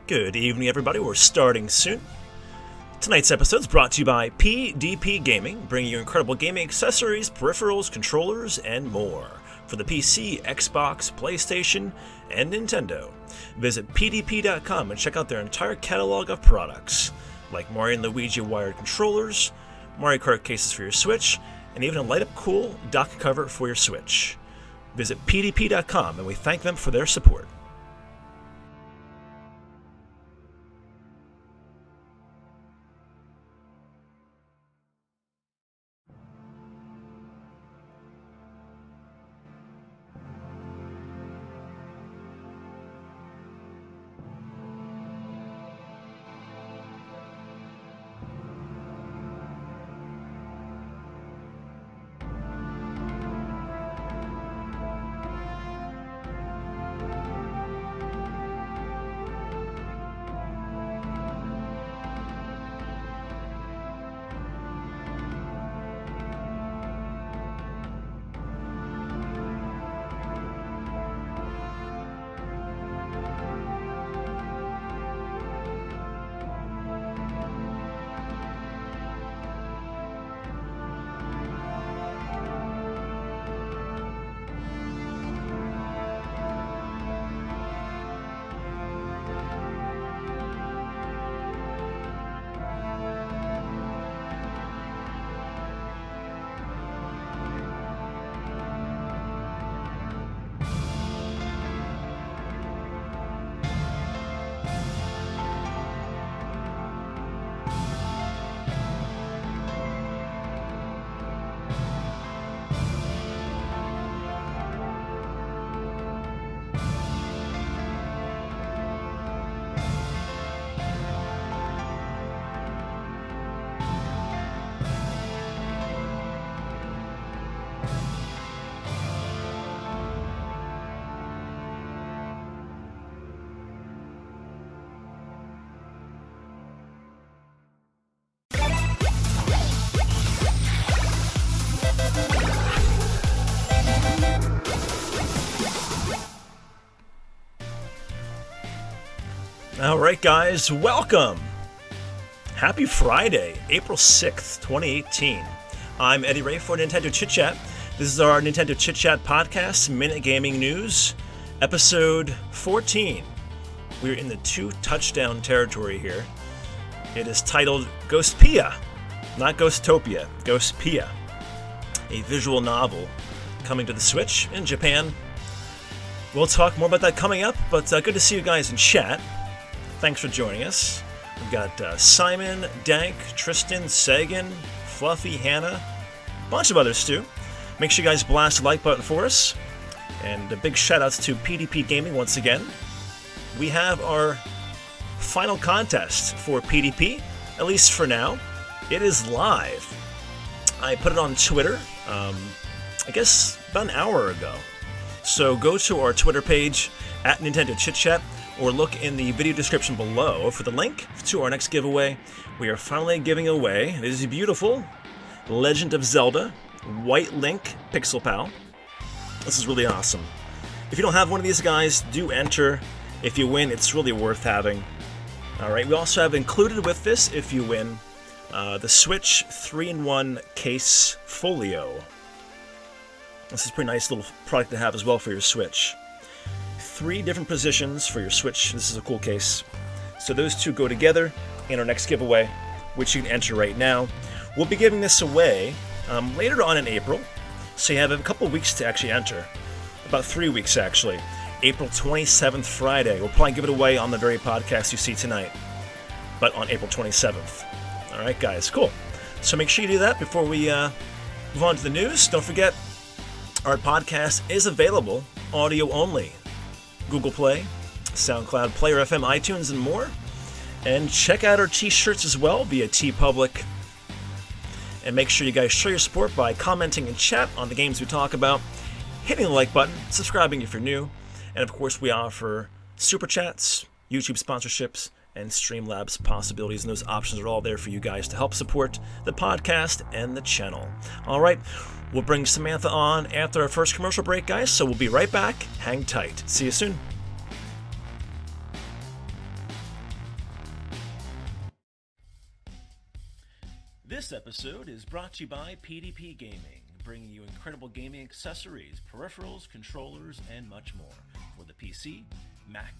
Good evening, everybody. We're starting soon. Tonight's episode is brought to you by PDP Gaming, bringing you incredible gaming accessories, peripherals, controllers, and more for the PC, Xbox, PlayStation, and Nintendo. Visit pdp.com and check out their entire catalog of products, like Mario & Luigi wired controllers, Mario Kart cases for your Switch, and even a light-up cool dock cover for your Switch. Visit pdp.com, and we thank them for their support. Alright guys, welcome! Happy Friday, April 6th, 2018. I'm Eddy Ray for NintendoChitChat. This is our NintendoChitChat podcast, Minute Gaming News, episode 14. We're in the 2-touchdown territory here. It is titled Ghostpia, not Ghostopia, Ghostpia. A visual novel coming to the Switch in Japan. We'll talk more about that coming up, but good to see you guys in chat. Thanks for joining us. We've got Simon, Dank, Tristan, Sagan, Fluffy, Hannah, a bunch of others too. Make sure you guys blast the like button for us. And a big shout outs to PDP Gaming once again. We have our final contest for PDP, at least for now. It is live. I put it on Twitter, I guess about an hour ago. So go to our Twitter page, at NintendoChitChat, or look in the video description below for the link to our next giveaway. We are finally giving away this beautiful Legend of Zelda White Link Pixelpal. This is really awesome. If you don't have one of these guys, do enter. If you win, it's really worth having. Alright, we also have included with this, if you win, the Switch 3-in-1 case Folio. This is a pretty nice little product to have as well for your Switch. 3 different positions for your Switch. This is a cool case. So those two go together in our next giveaway, which you can enter right now. We'll be giving this away later on in April, so you have a couple weeks to actually enter. About 3 weeks, actually. April 27th, Friday. We'll probably give it away on the very podcast you see tonight, but on April 27th. Alright, guys, cool. So make sure you do that before we move on to the news. Don't forget, our podcast is available audio only. Google Play, SoundCloud, Player FM, iTunes, and more. And check out our t-shirts as well via TeePublic. And make sure you guys show your support by commenting in chat on the games we talk about, hitting the like button, subscribing if you're new, and of course we offer super chats, YouTube sponsorships, and Streamlabs possibilities, and those options are all there for you guys to help support the podcast and the channel. All right, we'll bring Samantha on after our first commercial break, guys, so we'll be right back. Hang tight. See you soon. This episode is brought to you by PDP Gaming, bringing you incredible gaming accessories, peripherals, controllers, and much more for the PC, Mac,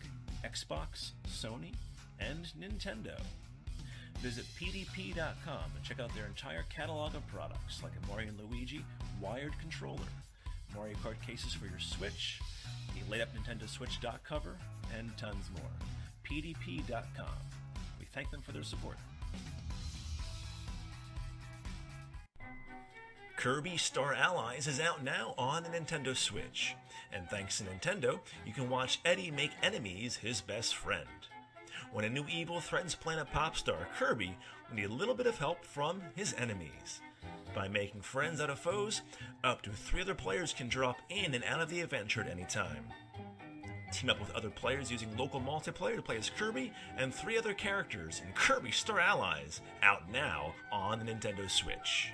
Xbox, Sony, and Nintendo. Visit pdp.com and check out their entire catalog of products like a Mario & Luigi wired controller, Mario Kart cases for your Switch, a laid-up Nintendo Switch dock cover, and tons more. pdp.com. We thank them for their support. Kirby Star Allies is out now on the Nintendo Switch, and thanks to Nintendo, you can watch Eddy make enemies his best friend. When a new evil threatens planet Popstar, Kirby will need a little bit of help from his enemies. By making friends out of foes, up to 3 other players can drop in and out of the adventure at any time. Team up with other players using local multiplayer to play as Kirby and 3 other characters in Kirby Star Allies, out now on the Nintendo Switch.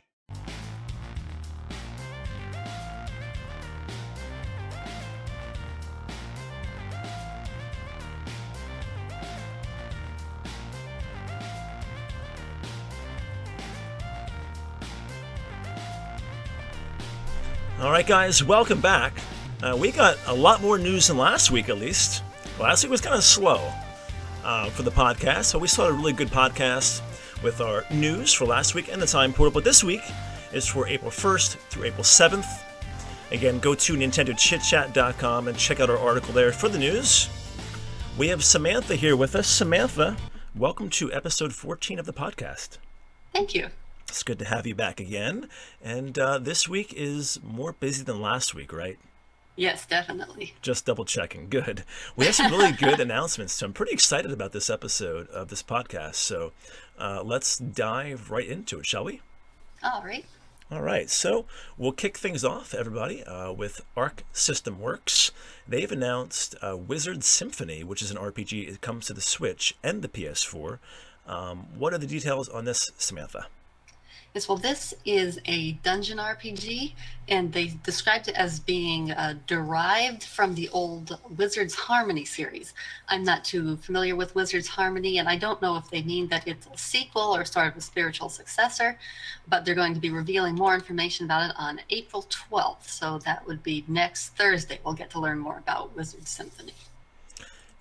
Alright guys, welcome back. We got a lot more news than last week at least. Last week was kind of slow for the podcast, so we started a really good podcast with our news for last week and the time portal, but this week is for April 1st through April 7th. Again, go to NintendoChitChat.com and check out our article there for the news. We have Samantha here with us. Samantha, welcome to episode 14 of the podcast. Thank you. It's good to have you back again. And this week is more busy than last week, right? Yes, definitely. Just double checking. Good. We have some really good announcements, so I'm pretty excited about this episode of this podcast. So let's dive right into it, shall we? All right. All right. So we'll kick things off, everybody, with Arc System Works. They've announced Wizard Symphony, which is an RPG. It comes to the Switch and the PS4. What are the details on this, Samantha? Yes, well, this is a dungeon RPG, and they described it as being derived from the old Wizard's Harmony series. I'm not too familiar with Wizard's Harmony, and I don't know if they mean that it's a sequel or sort of a spiritual successor, but they're going to be revealing more information about it on April 12th, so that would be next Thursday. We'll get to learn more about Wizard Symphony.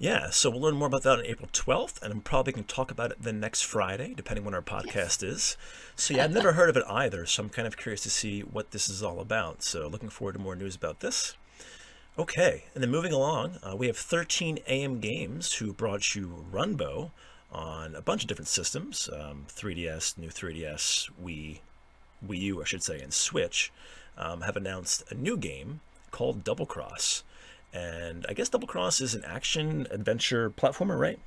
Yeah, so we'll learn more about that on April 12th, and I'm probably going to talk about it the next Friday, depending when our podcast is. So yeah, I've never heard of it either, so I'm kind of curious to see what this is all about. So looking forward to more news about this. Okay, and then moving along, we have 13 AM Games, who brought you Runbow on a bunch of different systems, 3DS, new 3DS, Wii U, I should say, and Switch, have announced a new game called Double Cross. And I guess Double Cross is an action-adventure platformer, right?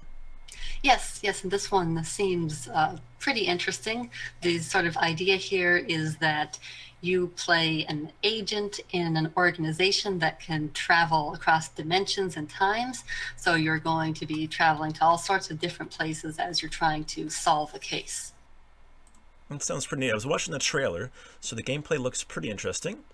Yes, and this one seems pretty interesting. The sort of idea here is that you play an agent in an organization that can travel across dimensions and times. So you're going to be traveling to all sorts of different places as you're trying to solve a case. That sounds pretty neat. I was watching the trailer, so the gameplay looks pretty interesting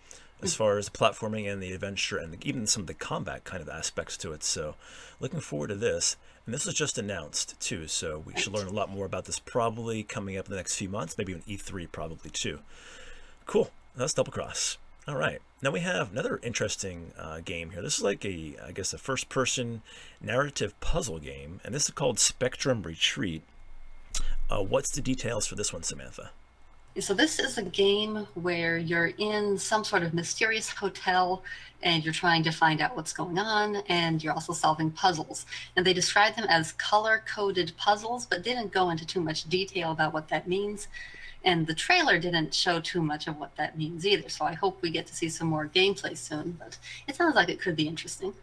as far as platforming and the adventure and even some of the combat kind of aspects to it. So looking forward to this. And this was just announced too, so we should learn a lot more about this probably coming up in the next few months, maybe an E3 probably too. Cool. That's Double Cross. All right. Now we have another interesting game here. This is like I guess a first-person narrative puzzle game, and this is called Spectrum Retreat. What's the details for this one, Samantha? So this is a game where you're in some sort of mysterious hotel and you're trying to find out what's going on, and you're also solving puzzles. And they describe them as color-coded puzzles, but didn't go into too much detail about what that means. And the trailer didn't show too much of what that means either, so I hope we get to see some more gameplay soon, but it sounds like it could be interesting.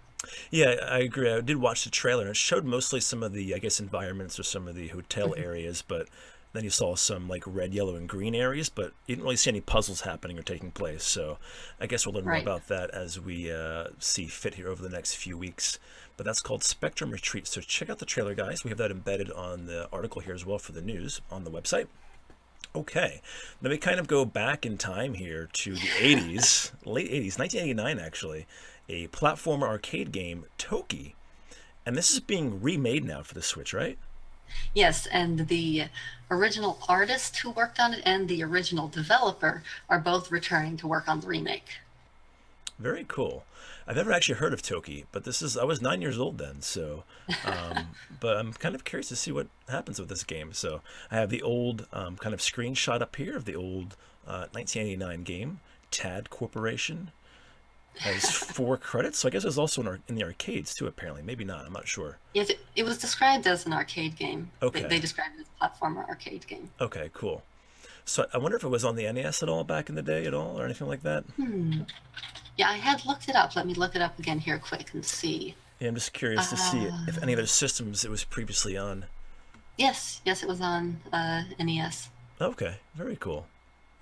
Yeah, I agree. I did watch the trailer, and it showed mostly some of the, I guess, environments or some of the hotel areas, but then you saw some like red, yellow, and green areas, but you didn't really see any puzzles happening or taking place. So I guess we'll learn more about that as we see fit here over the next few weeks. But that's called Spectrum Retreat. So check out the trailer, guys. We have that embedded on the article here as well for the news on the website. Okay, then we kind of go back in time here to the 80s, late 80s, 1989 actually, a platformer arcade game, Toki. And this is being remade now for the Switch, right? Yes, and the original artist who worked on it and the original developer are both returning to work on the remake. Very cool. I've never actually heard of Toki, but I was 9 years old then, so, but I'm kind of curious to see what happens with this game. So I have the old kind of screenshot up here of the old 1989 game, Tad Corporation. Has 4 credits, so I guess it's also in the arcades too, apparently. Maybe not, I'm not sure. Yes, it was described as an arcade game. Okay. They described it as a platformer arcade game. Okay, cool. So I wonder if it was on the NES at all back in the day at all, or anything like that? Yeah, I had looked it up. Let me look it up again here quick and see. Yeah, I'm just curious to see if any of those systems it was previously on. Yes, it was on NES. Okay, very cool.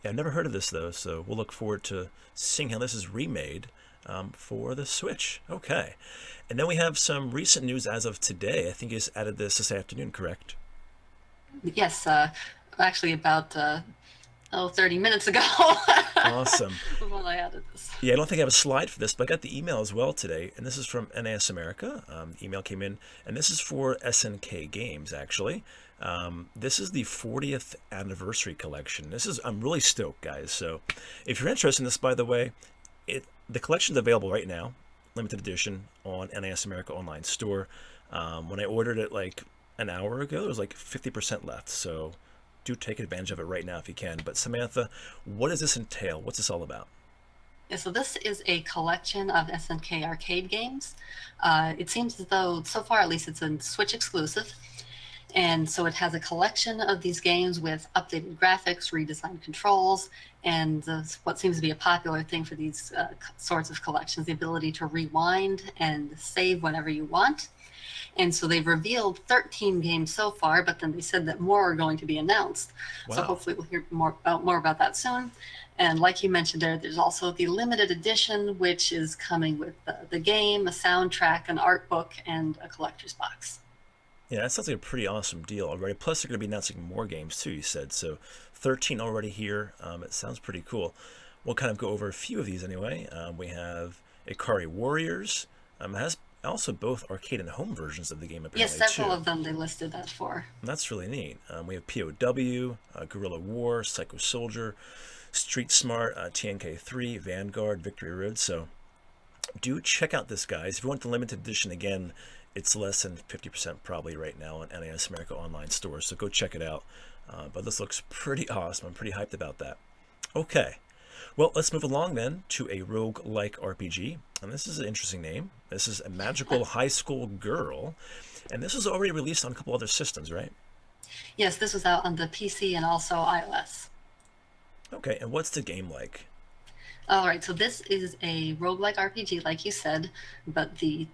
Yeah, I've never heard of this though, so we'll look forward to seeing how this is remade for the Switch. Okay, and then we have some recent news as of today. I think you just added this afternoon, correct? Yes, actually about 30 minutes ago. Awesome. When I added this. Yeah, I don't think I have a slide for this, but I got the email as well today, and this is from NAS America. The email came in, and this is for SNK Games, actually. This is the 40th anniversary collection. I'm really stoked, guys. So if you're interested in this, by the way, the collection's available right now, limited edition, on NAS America online store. When I ordered it like an hour ago, there was like 50% left, so do take advantage of it right now if you can. But Samantha, what does this entail? What's this all about? Yeah, so this is a collection of SNK arcade games. It seems as though, so far at least, it's a Switch exclusive. And so it has a collection of these games with updated graphics, redesigned controls, and what seems to be a popular thing for these sorts of collections, the ability to rewind and save whenever you want. And so they've revealed 13 games so far, but then they said that more are going to be announced. Wow. So hopefully we'll hear more about that soon. And like you mentioned there's also the limited edition, which is coming with the game, a soundtrack, an art book, and a collector's box. Yeah, that sounds like a pretty awesome deal already. Plus, they're going to be announcing more games too, you said. So 13 already here. It sounds pretty cool. We'll kind of go over a few of these anyway. We have Ikari Warriors. It has also both arcade and home versions of the game, apparently. Yes, several of them they listed that for. And that's really neat. We have POW, Guerrilla War, Psycho Soldier, Street Smart, TNK3, Vanguard, Victory Road. So do check out this, guys. If you want the limited edition, again, it's less than 50% probably right now on NAS America online stores, so go check it out. But this looks pretty awesome. I'm pretty hyped about that. Okay, well, let's move along then to a roguelike RPG. And this is an interesting name. This is a Magical High School Girl. And this was already released on a couple other systems, right? Yes, this was out on the PC and also iOS. Okay, and what's the game like? All right, so this is a roguelike RPG, like you said, but the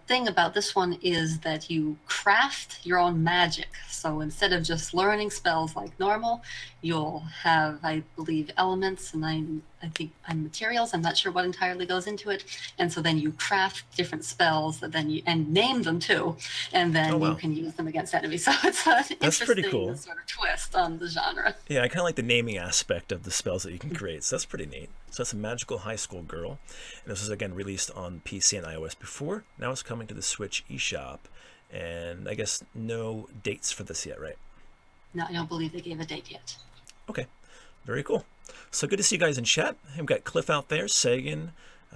thing about this one is that you craft your own magic. So instead of just learning spells like normal, you'll have, I believe, elements and I think materials. I'm not sure what entirely goes into it. And so then you craft different spells that then and name them too, and then you can use them against enemies. So it's an interesting cool sort of twist on the genre. Yeah, I kind of like the naming aspect of the spells that you can create. So that's pretty neat. So that's a Magical High School Girl. And this was, again, released on PC and iOS before. Now it's coming to the Switch eShop. And I guess no dates for this yet, right? No, I don't believe they gave a date yet. Okay, very cool. So good to see you guys in chat. We've got Cliff out there, Sagan.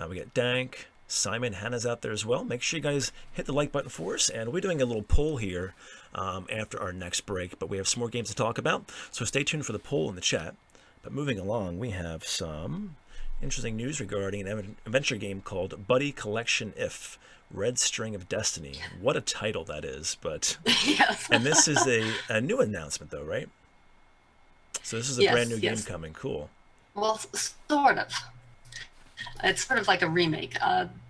We got Dank, Simon, Hannah's out there as well. Make sure you guys hit the like button for us. And we're doing a little poll here after our next break. But we have some more games to talk about. So stay tuned for the poll in the chat. But moving along, we have some interesting news regarding an adventure game called Buddy Collection If Red String of Destiny. What a title that is. But yes. And this is a new announcement though, right? So this is a brand new game coming. Cool. Well, sort of. It's sort of like a remake.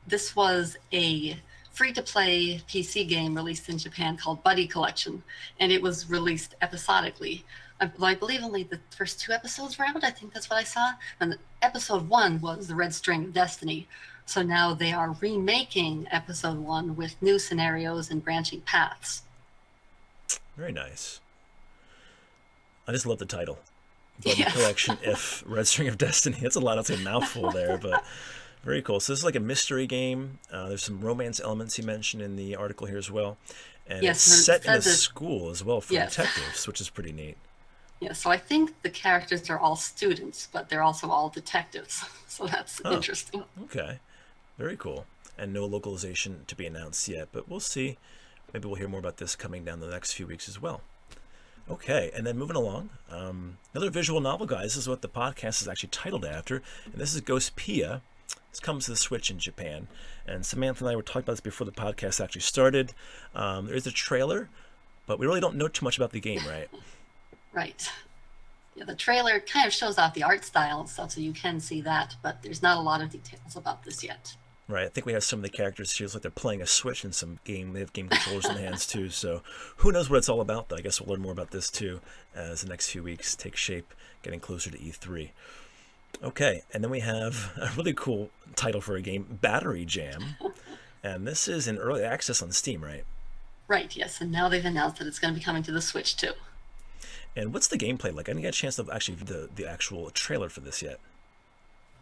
This was a free-to-play PC game released in Japan called Buddy Collection, and it was released episodically. I believe only the first 2 episodes were out. I think that's what I saw. And episode 1 was the Red String of Destiny. So now they are remaking episode 1 with new scenarios and branching paths. Very nice. I just love the title. Buddy Collection If Red String of Destiny. That's a lot. That's a mouthful there, but very cool. So this is like a mystery game. There's some romance elements you mentioned in the article here as well. And Yes, it's and it set in a says it. school as well for Yes. detectives, which is pretty neat. Yeah, so I think the characters are all students, but they're also all detectives. So that's Oh, interesting. okay. Very cool. And no localization to be announced yet, but we'll see. Maybe we'll hear more about this coming down the next few weeks as well. Okay, and then moving along, another visual novel, guys. This is what the podcast is actually titled after, and this is Ghostpia. This comes to the Switch in Japan, and Samantha and I were talking about this before the podcast actually started. There is a trailer, but we really don't know too much about the game, right? Right. Yeah, the trailer kind of shows off the art style and stuff, so you can see that, but there's not a lot of details about this yet. Right, I think we have some of the characters here. It's like they're playing a Switch in some game. They have game controllers in the hands too. So who knows what it's all about, though. I guess we'll learn more about this too as the next few weeks take shape, getting closer to E3. Okay, and then we have a really cool title for a game, Battery Jam. And this is in early access on Steam, right? Right, yes, and now they've announced that it's going to be coming to the Switch too. And what's the gameplay like? I didn't get a chance to actually view the actual trailer for this yet.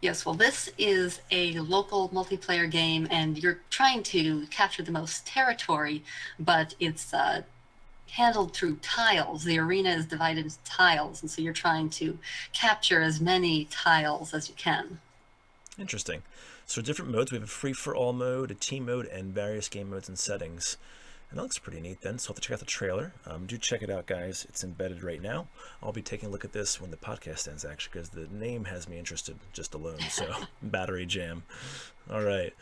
Yes, well, this is a local multiplayer game, and you're trying to capture the most territory, but it's handled through tiles. The arena is divided into tiles, and so you're trying to capture as many tiles as you can. Interesting. So different modes. We have a free-for-all mode, a team mode, and various game modes and settings. And that looks pretty neat then, so I'll have to check out the trailer. Do check it out, guys. It's embedded right now. I'll be taking a look at this when the podcast ends, actually, because the name has me interested just alone. So, Battery Jam. All right.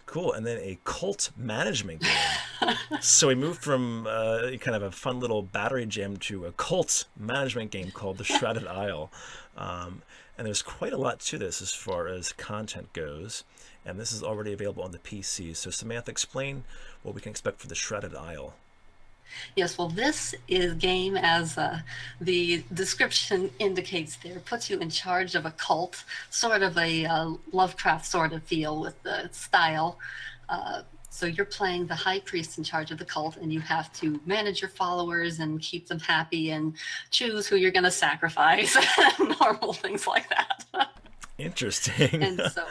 Cool. And then a cult management game. So we moved from kind of a fun little Battery Jam to a cult management game called The Shrouded Isle. And there's quite a lot to this as far as content goes. And this is already available on the PC. So Samantha, explain what we can expect for the Shrouded Isle. Yes, well, this is game, as the description indicates there, puts you in charge of a cult, sort of a Lovecraft sort of feel with the style. So you're playing the high priest in charge of the cult, and you have to manage your followers and keep them happy and choose who you're going to sacrifice, normal things like that. Interesting. And so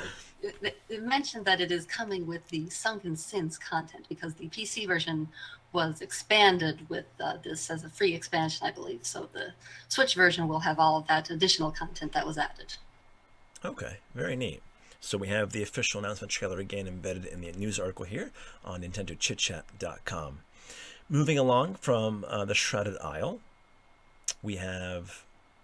it mentioned that it is coming with the Sunken Sins content, because the PC version was expanded with this as a free expansion, I believe. So the Switch version will have all of that additional content that was added. Okay, very neat. So we have the official announcement trailer again embedded in the news article here on NintendoChitChat.com. Moving along from the Shrouded Isle, we have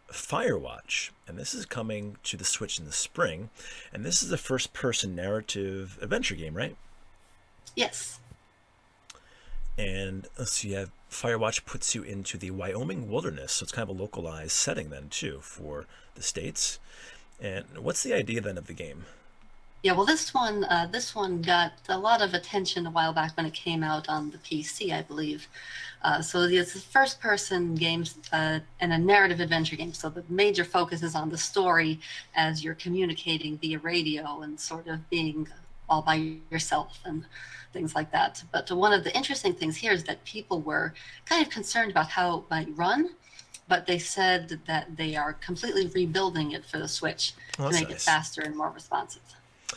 Firewatch, and this is coming to the Switch in the spring, and this is a first-person narrative adventure game, right? Yes. And so you have Firewatch puts you into the Wyoming wilderness, so it's kind of a localized setting then too for the States. And what's the idea then of the game? Yeah, well, this one got a lot of attention a while back when it came out on the PC, I believe. So it's a first-person games and a narrative adventure game. So the major focus is on the story as you're communicating via radio and sort of being all by yourself and things like that. But one of the interesting things here is that people were kind of concerned about how it might run, but they said that they are completely rebuilding it for the Switch to make it faster and more responsive.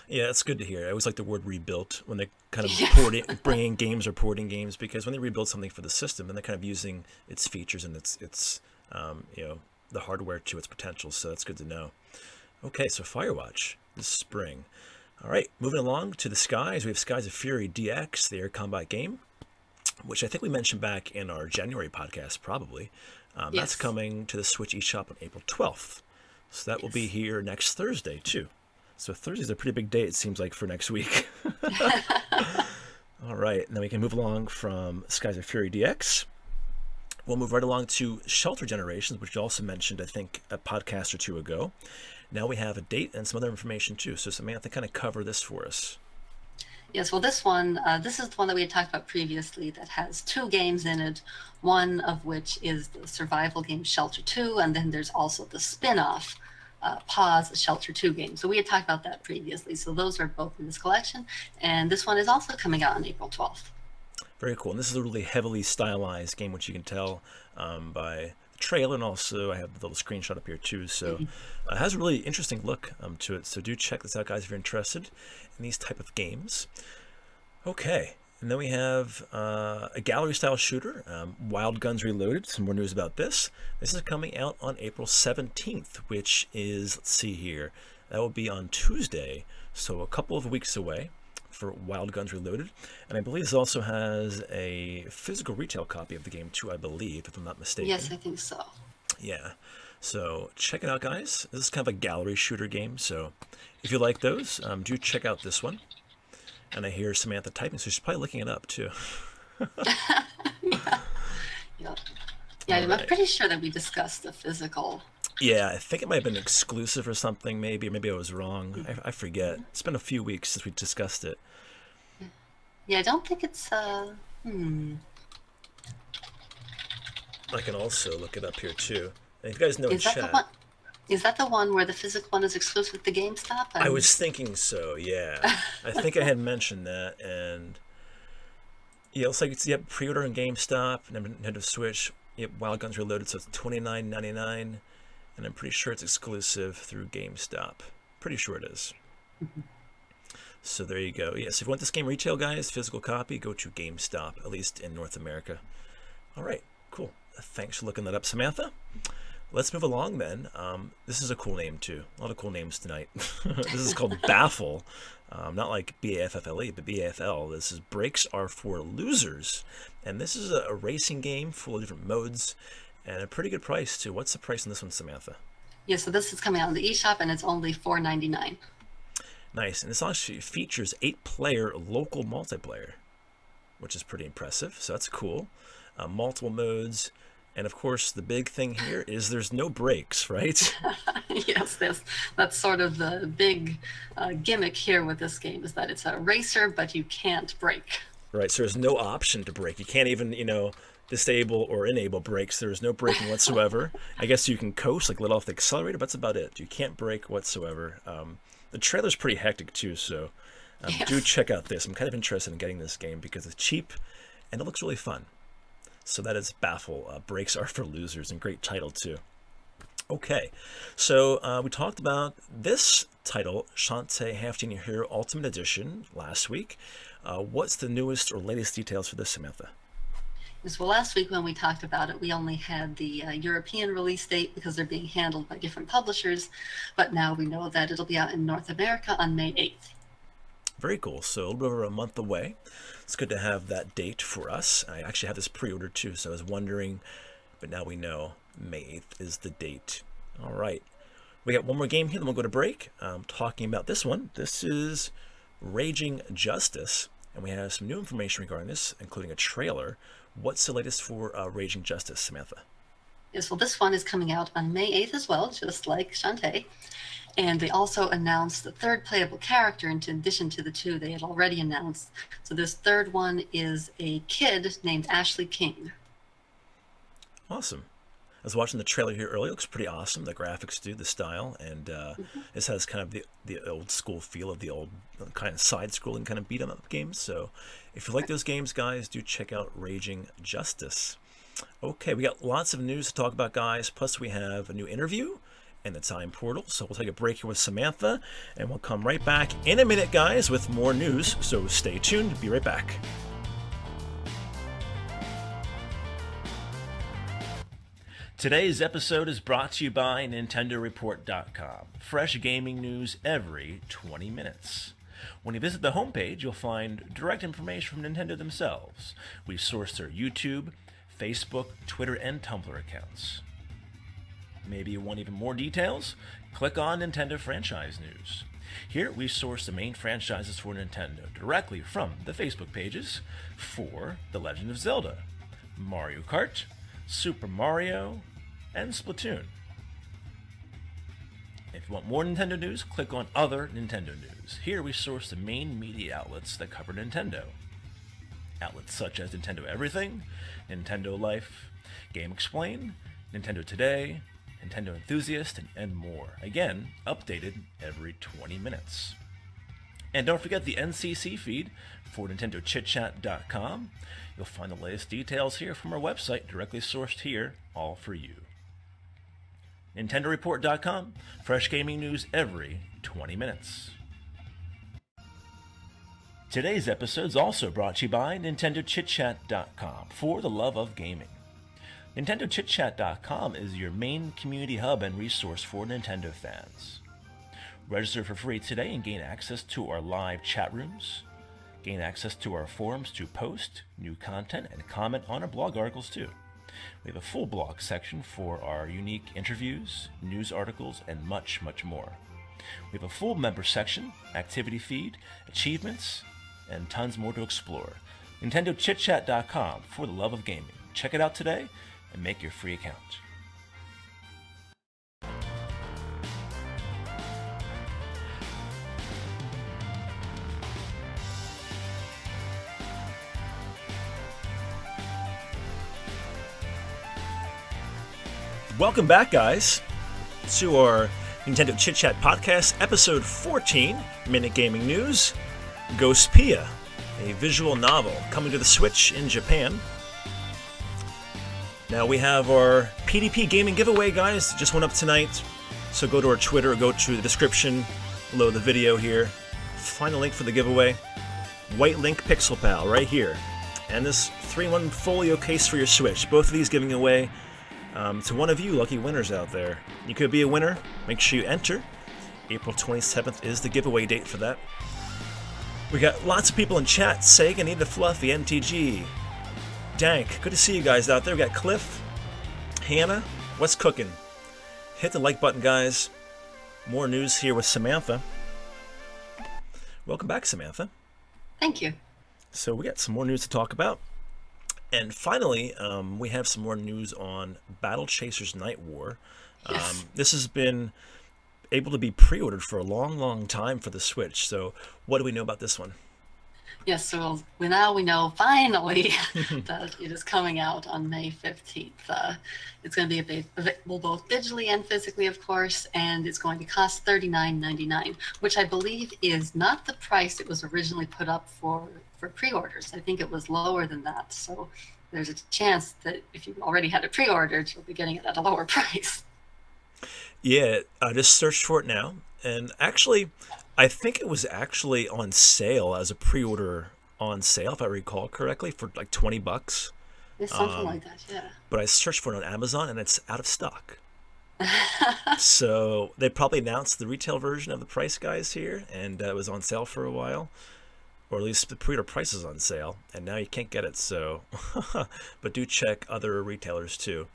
Yeah, it's good to hear. I always like the word rebuilt when they kind of bring in games or porting games, because when they rebuild something for the system, then they're kind of using its features and its you know, the hardware to its potential. So that's good to know. Okay, so Firewatch this spring. All right, moving along to the Skies. We have Skies of Fury DX, the air combat game, which I think we mentioned back in our January podcast, probably. Yes. That's coming to the Switch eShop on April 12th. So that will be here next Thursday, too. So Thursday's a pretty big day, it seems like, for next week. All right, and then we can move along from Skies of Fury DX. We'll move right along to Shelter Generations, which you also mentioned, I think, a podcast or two ago. Now we have a date and some other information, too. So Samantha, kind of cover this for us. Yes, well, this is the one that we had talked about previously that has two games in it, one of which is the survival game Shelter 2, and then there's also the spin-off Pause, Shelter 2 game. So we had talked about that previously. So those are both in this collection, and this one is also coming out on April 12th. Very cool. And this is a really heavily stylized game, which you can tell by the trailer, and also I have the little screenshot up here too. So it has a really interesting look to it. So do check this out, guys, if you're interested in these type of games. Okay, And then we have a gallery-style shooter, Wild Guns Reloaded. Some more news about this. This is coming out on April 17th, which is, let's see here, that will be on Tuesday, so a couple of weeks away for Wild Guns Reloaded. And I believe this also has a physical retail copy of the game too, I believe, if I'm not mistaken. Yes, I think so. Yeah. So check it out, guys. This is kind of a gallery shooter game, so if you like those, do check out this one. And I hear Samantha typing, so she's probably looking it up too. Yeah, I'm pretty sure that we discussed the physical. Yeah, I think it might have been exclusive or something, maybe. Or maybe I was wrong. I forget. It's been a few weeks since we discussed it. Yeah, I don't think it's, I can also look it up here too. And if you guys know in chat. Is that the one where the physical one is exclusive to GameStop? I was thinking so, yeah. I think I had mentioned that, and yeah, it's like it's pre-order on GameStop, Nintendo Switch, Wild Guns Reloaded, so it's $29.99, and I'm pretty sure it's exclusive through GameStop. Pretty sure it is. So there you go. Yes, if you want this game retail, guys, physical copy, go to GameStop, at least in North America. All right, cool. Thanks for looking that up, Samantha. Let's move along then. This is a cool name too. A lot of cool names tonight. This is called Baffle. Not like B-A-F-F-L-E, but B-A-F-L. This is Brakes Are for Losers. And this is a racing game full of different modes and a pretty good price too. What's the price on this one, Samantha? Yeah, so this is coming out on the eShop and it's only $4.99. Nice. And this actually features 8-player local multiplayer, which is pretty impressive. So that's cool. Multiple modes. And of course, the big thing here is there's no brakes, right? Yes, that's sort of the big gimmick here with this game, is that it's a racer, but you can't brake. Right, so there's no option to brake. You can't even, disable or enable brakes. There's no braking whatsoever. I guess you can coast, like let off the accelerator, but that's about it. You can't brake whatsoever. The trailer's pretty hectic too, so Yes. do check out this. I'm kind of interested in getting this game because it's cheap and it looks really fun. So that is Baffle. Brakes Are for Losers, and great title too. Okay, so we talked about this title, Shantae Half-Genie Hero Ultimate Edition, last week. What's the newest or latest details for this, Samantha? Well, last week when we talked about it, we only had the European release date because they're being handled by different publishers, but now we know that it'll be out in North America on May 8th. Very cool. So a little bit over a month away. It's good to have that date for us. I actually have this pre-ordered too, so I was wondering, but now we know May 8th is the date. All right. We got one more game here, then we'll go to break. Talking about this one. This is Raging Justice, and we have some new information regarding this, including a trailer. What's the latest for Raging Justice, Samantha? Yes, well, this one is coming out on May 8th as well, just like Shantae. And they also announced the third playable character in addition to the two they had already announced. So this third one is a kid named Ashley King. Awesome. I was watching the trailer here earlier. It looks pretty awesome. The graphics do, the style, and this has kind of the old school feel of the old kind of side-scrolling kind of beat-em-up games. So if you like those games, guys, do check out Raging Justice. Okay, we got lots of news to talk about, guys. Plus we have a new interview and the time portal. So we'll take a break here with Samantha, and we'll come right back in a minute, guys, with more news. So stay tuned. Be right back. Today's episode is brought to you by NintendoReport.com. Fresh gaming news every 20 minutes. When you visit the homepage, you'll find direct information from Nintendo themselves. We source their YouTube, Facebook, Twitter, and Tumblr accounts. Maybe you want even more details? Click on Nintendo Franchise News. Here we source the main franchises for Nintendo directly from the Facebook pages for The Legend of Zelda, Mario Kart, Super Mario, and Splatoon. If you want more Nintendo news, click on Other Nintendo News. Here we source the main media outlets that cover Nintendo. Outlets such as Nintendo Everything, Nintendo Life, Game Explain, Nintendo Today, Nintendo Enthusiast, and more. Again, updated every 20 minutes. And don't forget the NCC feed for NintendoChitChat.com. You'll find the latest details here from our website, directly sourced here, all for you. NintendoReport.com, fresh gaming news every 20 minutes. Today's episode is also brought to you by NintendoChitChat.com, for the love of gaming. NintendoChitChat.com is your main community hub and resource for Nintendo fans. Register for free today and gain access to our live chat rooms. Gain access to our forums to post new content and comment on our blog articles too. We have a full blog section for our unique interviews, news articles, and much, much more. We have a full member section, activity feed, achievements, and tons more to explore. NintendoChitChat.com, for the love of gaming. Check it out today and make your free account. Welcome back, guys, to our Nintendo Chit Chat podcast, episode 14, Minute Gaming News, Ghostpia, a visual novel coming to the Switch in Japan. Now we have our PDP gaming giveaway, guys, just went up tonight, so go to our Twitter or go to the description below the video here, find a link for the giveaway, white link Pixelpal right here, and this 3-in-1 Folio case for your Switch, both of these giving away to one of you lucky winners out there. You could be a winner. Make sure you enter. April 27th is the giveaway date for that. We got lots of people in chat. Sega, Need the Fluffy, MTG, Dank. Good to see you guys out there. We got Cliff, Hannah. What's cooking? Hit the like button, guys. More news here with Samantha. Welcome back, Samantha. Thank you. So we got some more news to talk about. And finally, we have some more news on Battle Chasers Night War. Yes. This has been able to be pre-ordered for a long, long time for the Switch. So what do we know about this one? Yes, so we know finally that it is coming out on May 15th. It's going to be available both digitally and physically, of course, and it's going to cost $39.99, which I believe is not the price it was originally put up for pre-orders. I think it was lower than that, so there's a chance that if you already had it pre-ordered, you'll be getting it at a lower price. Yeah, I just searched for it now, and actually, I think it was actually on sale as a pre-order on sale, if I recall correctly, for like $20. It's something like that, yeah. But I searched for it on Amazon, and it's out of stock. So they probably announced the retail version of the price, guys, here, and it was on sale for a while. Or at least the pre-order price is on sale, and now you can't get it, so... But do check other retailers, too.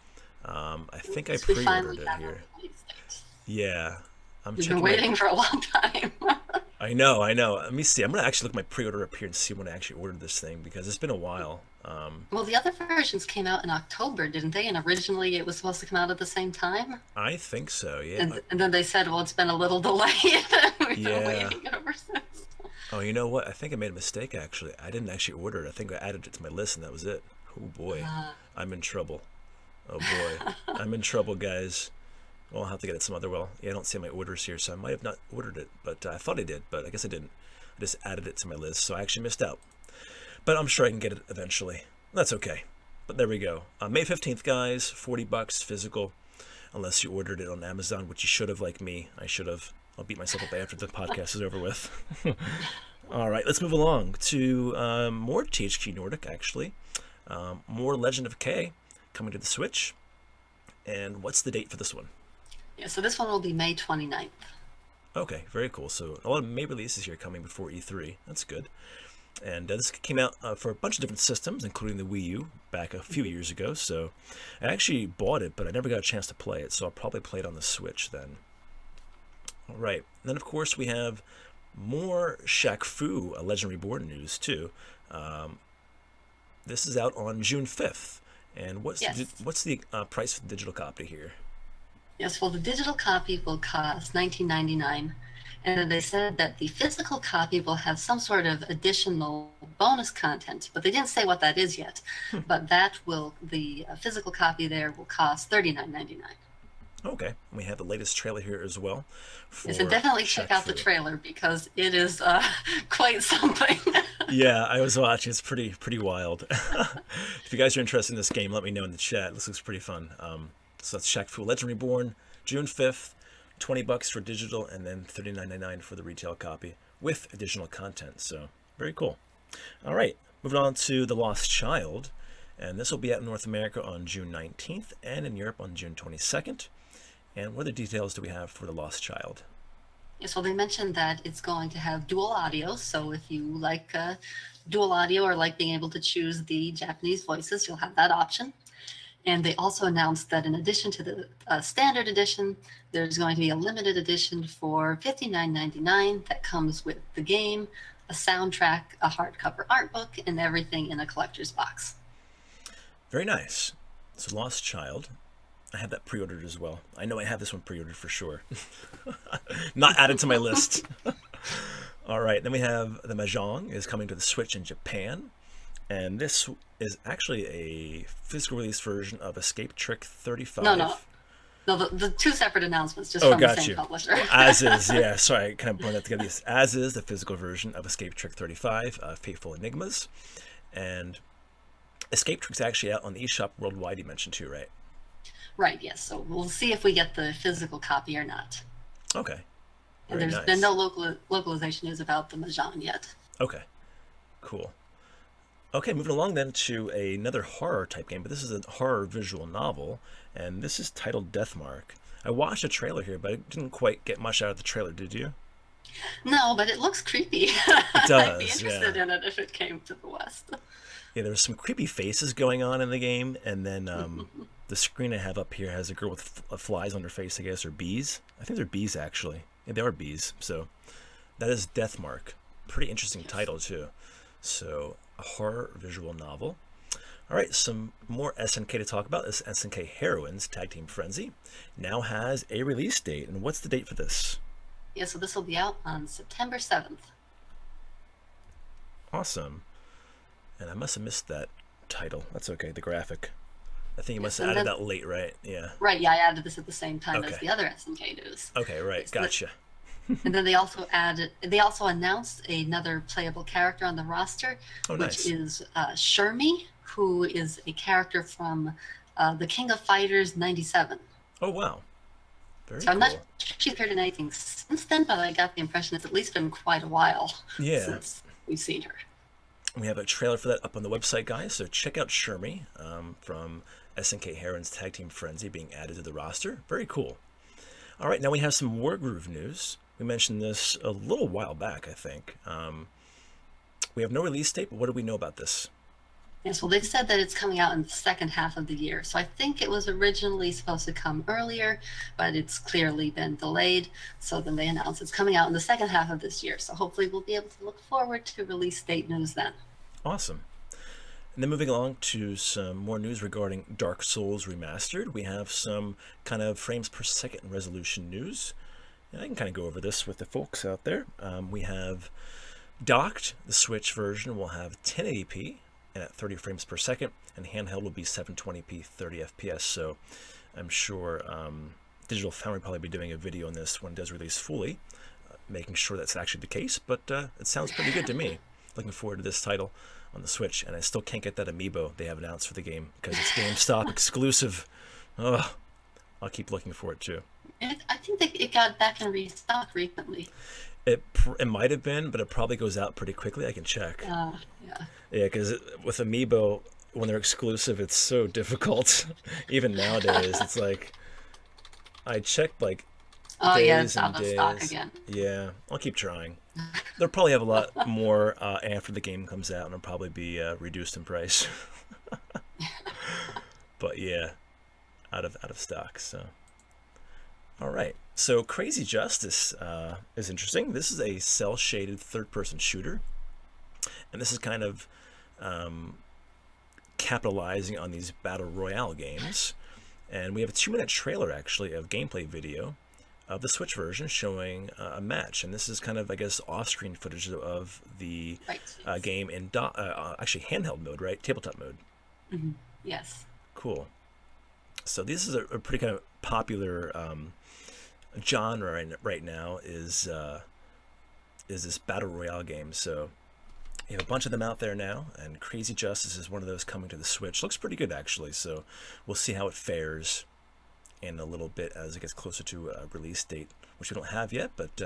I think I pre-ordered it here. Yeah. You've been waiting for a long time. I know. Let me see. I'm going to actually look at my pre-order up here and see when I actually ordered this thing, because it's been a while. Well, the other versions came out in October, didn't they? And originally it was supposed to come out at the same time? I think so, yeah. And then they said, well, it's been a little delayed. We've been waiting ever since. Oh, you know what? I think I made a mistake, actually. I didn't actually order it. I think I added it to my list, and that was it. Oh, boy. I'm in trouble. Oh, boy. I'm in trouble, guys. Well, I'll have to get it some other... Well, yeah, I don't see my orders here, so I might have not ordered it. But I thought I did, but I guess I didn't. I just added it to my list, so I actually missed out. But I'm sure I can get it eventually. That's okay. But there we go. May 15th, guys. $40 physical. Unless you ordered it on Amazon, which you should have, like me. I should have. I'll beat myself up after the podcast is over with. All right, let's move along to more THQ Nordic, actually. More Legend of K coming to the Switch. And what's the date for this one? Yeah, so this one will be May 29th. Okay, very cool. So a lot of May releases here coming before E3. That's good. And this came out for a bunch of different systems, including the Wii U, back a few years ago. So I actually bought it, but I never got a chance to play it. So I'll probably play it on the Switch then. All right. And then, of course, we have more Shaq Fu Legend Reborn news, too. This is out on June 5th. And what's the price for the digital copy here? Yes, well, the digital copy will cost $19.99. And then they said that the physical copy will have some sort of additional bonus content, but they didn't say what that is yet. But the physical copy there will cost $39.99. Okay, we have the latest trailer here as well. Yes, and definitely check out the trailer because it is quite something. Yeah, I was watching. It's pretty wild. If you guys are interested in this game, let me know in the chat. This looks pretty fun. So that's Shaq Fu Legend Reborn, June 5th. $20 for digital, and then $39.99 for the retail copy with additional content. So Very cool. All right, moving on to The Lost Child. And this will be out in North America on June 19th and in Europe on June 22nd. And what other details do we have for The Lost Child? Yeah, so they mentioned that it's going to have dual audio. So if you like dual audio or like being able to choose the Japanese voices, you'll have that option. And they also announced that in addition to the standard edition, there's going to be a limited edition for $59.99 that comes with the game, a soundtrack, a hardcover art book, and everything in a collector's box. Very nice. So Lost Child. I have that pre-ordered as well. I know I have this one pre-ordered for sure. Not added to my list. All right, then we have the Mahjong is coming to the Switch in Japan. And this is actually a physical release version of Escape Trick 35. No, the two separate announcements just from the same publisher. As is, yeah. Sorry, I kind of blend that together. As is the physical version of Escape Trick 35, Fateful Enigmas. And Escape Trick's actually out on the eShop worldwide, you mentioned too, right? Right, yes. So we'll see if we get the physical copy or not. Okay. And there's been no localization news about the Mahjong yet. Okay, cool. Okay, moving along then to another horror type game, but this is a horror visual novel, and this is titled Deathmark. I watched a trailer here, but I didn't quite get much out of the trailer, did you? No, but it looks creepy. It does, I'd be interested in it if it came to the West. Yeah, there's some creepy faces going on in the game, and then the screen I have up here has a girl with flies on her face, I guess, or bees. I think they're bees, actually. Yeah, they are bees. So that is Deathmark. Pretty interesting title, too. So a horror visual novel. All right, some more SNK to talk about. This SNK Heroines Tag Team Frenzy now has a release date. And what's the date for this? Yeah, so this will be out on September 7th. Awesome. And I must have missed that title. That's okay, the graphic. I think you must have added that late, right? Yeah. Right, yeah, I added this at the same time as the other SNK news. Okay, right, gotcha. And then they also announced another playable character on the roster, which is Shermie, who is a character from the King of Fighters 97. Oh, wow. Very cool. I'm not sure she's appeared in anything since then, but I got the impression it's at least been quite a while since we've seen her. We have a trailer for that up on the website, guys, so check out Shermie from SNK Heroines Tag Team Frenzy being added to the roster. Very cool. All right, now we have some Wargroove news. We mentioned this a little while back, I think. We have no release date, but what do we know about this? Yes, well, they've said that it's coming out in the second half of the year. So I think it was originally supposed to come earlier, but it's clearly been delayed. So then they announced it's coming out in the second half of this year. So hopefully we'll be able to look forward to release date news then. Awesome. And then moving along to some more news regarding Dark Souls Remastered, we have some kind of frames per second resolution news. And I can kind of go over this with the folks out there. We have docked, the Switch version will have 1080p and at 30 frames per second, and handheld will be 720p 30 FPS. So I'm sure Digital Foundry will probably be doing a video on this when it does release fully, making sure that's actually the case, but it sounds pretty good to me. Looking forward to this title on the Switch, and I still can't get that amiibo they have announced for the game because it's GameStop exclusive. Ugh. I'll keep looking for it too. I think it got back in restock recently. It might have been, but it probably goes out pretty quickly. I can check. Yeah, because with amiibo, when they're exclusive, it's so difficult. Even nowadays, it's like I checked like days it's out and of stock days. again. Yeah, I'll keep trying. They'll probably have a lot more after the game comes out, and it'll probably be reduced in price. But yeah, out of stock. So, all right. So Crazy Justice is interesting. This is a cel-shaded third-person shooter, and this is kind of capitalizing on these battle royale games. And we have a 2-minute trailer actually of gameplay video of the Switch version showing a match, and this is kind of, I guess, off-screen footage of the game in actually handheld mode, right? Tabletop mode. Mm-hmm. Yes. Cool. So this is a pretty kind of popular genre right now is this battle royale game. So you have a bunch of them out there now, and Crazy Justice is one of those coming to the Switch. Looks pretty good actually. So we'll see how it fares in a little bit as it gets closer to a release date, which we don't have yet, but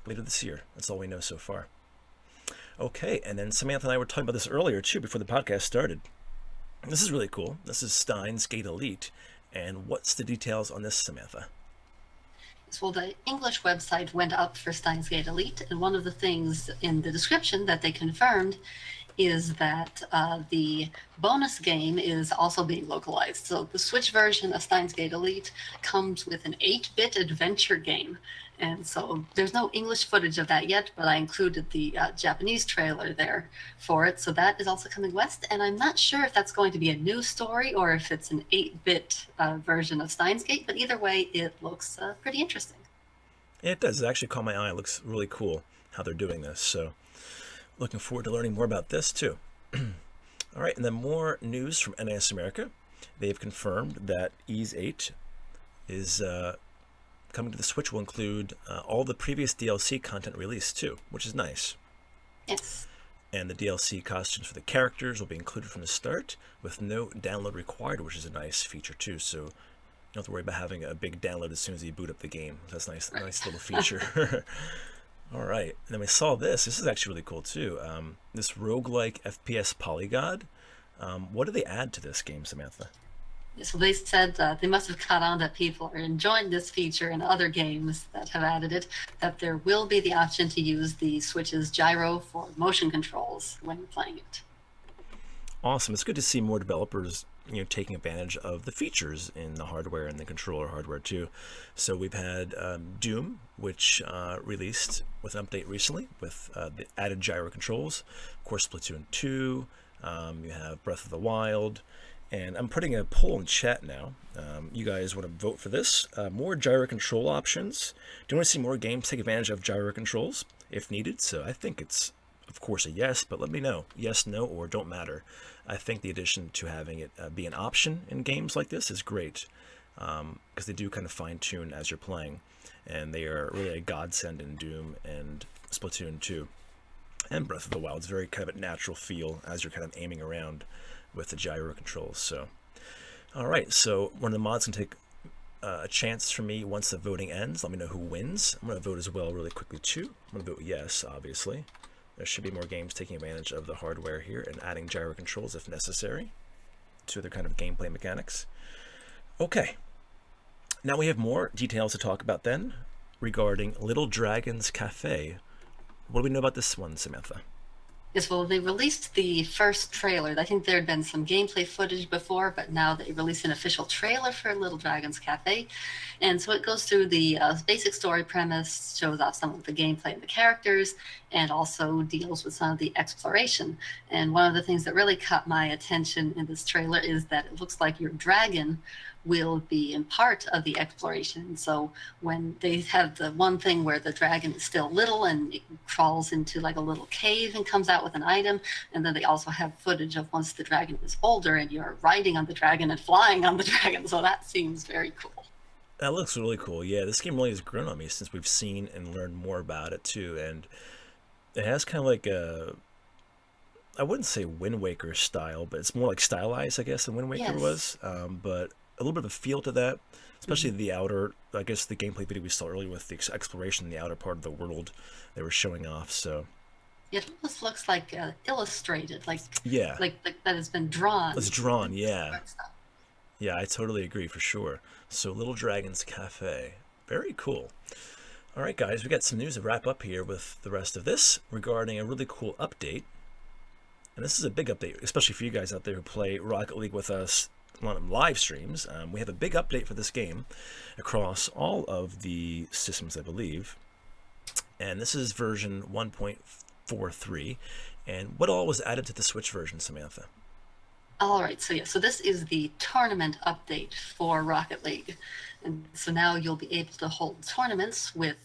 later this year. That's all we know so far. Okay, and then Samantha and I were talking about this earlier too, before the podcast started. This is really cool. This is Steins Gate Elite. And what's the details on this, Samantha? Well, the English website went up for Steins Gate Elite, and one of the things in the description that they confirmed is that the bonus game is also being localized. So the Switch version of Steins Gate Elite comes with an 8-bit adventure game. And so there's no English footage of that yet, but I included the Japanese trailer there for it. So that is also coming west. And I'm not sure if that's going to be a new story or if it's an 8-bit version of Steins Gate, but either way, it looks pretty interesting. It does. It actually caught my eye. It looks really cool how they're doing this. So looking forward to learning more about this too. All right, and then more news from NAS America. They've confirmed that Ys 8 is coming to the Switch, will include all the previous DLC content released too, which is nice. Yes. And the DLC costumes for the characters will be included from the start with no download required, which is a nice feature too. So you don't have to worry about having a big download as soon as you boot up the game. That's nice, right. Nice little feature. All right, and then we saw this. This is actually really cool too. This roguelike FPS polygod. What do they add to this game, Samantha? So they said they must have caught on that people are enjoying this feature in other games that have added it, that there will be the option to use the Switch's gyro for motion controls when you're playing it. Awesome. It's good to see more developers, taking advantage of the features in the hardware and the controller hardware too. So we've had Doom, which released with an update recently with the added gyro controls. Of course, Splatoon 2. You have Breath of the Wild. And I'm putting a poll in chat now. You guys want to vote for this? More gyro control options. Do you want to see more games take advantage of gyro controls if needed? So I think it's, of course, a yes, but let me know. Yes, no, or don't matter. I think the addition to having it be an option in games like this is great, because they do kind of fine-tune as you're playing, and they are really a godsend in Doom and Splatoon 2. And Breath of the Wild is very kind of a natural feel as you're kind of aiming around with the gyro controls. So, all right, so one of the mods can take a chance for me once the voting ends. Let me know who wins. I'm going to vote as well really quickly too. I'm going to vote yes, obviously. There should be more games taking advantage of the hardware here and adding gyro controls if necessary to their kind of gameplay mechanics. Okay, now we have more details to talk about then regarding Little Dragon's Cafe. What do we know about this one, Samantha? Yes, well, they released the first trailer. I think there had been some gameplay footage before, but now they released an official trailer for Little Dragon's Cafe. And so it goes through the basic story premise, shows off some of the gameplay and the characters, and also deals with some of the exploration. And one of the things that really caught my attention in this trailer is that it looks like your dragon will be in part of the exploration. So when they have the one thing where the dragon is still little and it crawls into like a little cave and comes out with an item, and then they also have footage of once the dragon is older and you're riding on the dragon and flying on the dragon. So that seems very cool. That looks really cool. Yeah, this game really has grown on me since we've seen and learned more about it too. And it has kind of like a, I wouldn't say Wind Waker style, but it's more like stylized, I guess, than Wind Waker was. But a little bit of a feel to that, especially the outer, I guess the gameplay video we saw earlier with the exploration in the outer part of the world they were showing off. So it almost looks like illustrated, like that has been drawn. It's drawn, yeah. Yeah, I totally agree for sure. So Little Dragon's Cafe, very cool. All right, guys, we got some news to wrap up here with the rest of this regarding a really cool update. And this is a big update, especially for you guys out there who play Rocket League with us on live streams. We have a big update for this game across all of the systems, I believe. And this is version 1.43. And what all was added to the Switch version, Samantha? All right, so yeah, so this is the tournament update for Rocket League. And so now you'll be able to hold tournaments with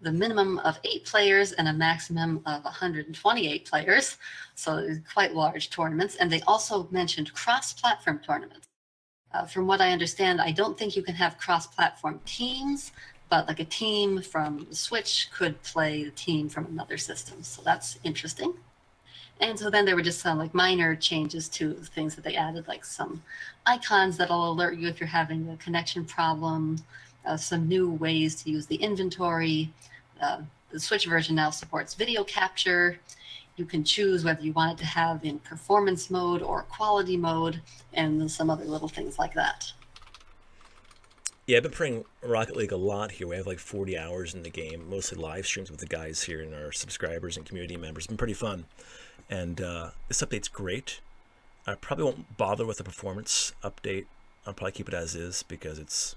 the minimum of 8 players and a maximum of 128 players. So quite large tournaments. And they also mentioned cross-platform tournaments. From what I understand, I don't think you can have cross-platform teams, but like a team from the Switch could play the team from another system. So that's interesting. And so then there were just some like minor changes to things that they added, like some icons that'll alert you if you're having a connection problem, some new ways to use the inventory, the Switch version now supports video capture. You can choose whether you want it to have in performance mode or quality mode, and some other little things like that. Yeah, I've been playing Rocket League a lot here. We have like 40 hours in the game, mostly live streams with the guys here and our subscribers and community members. It's been pretty fun. And this update's great. I probably won't bother with the performance update. I'll probably keep it as is because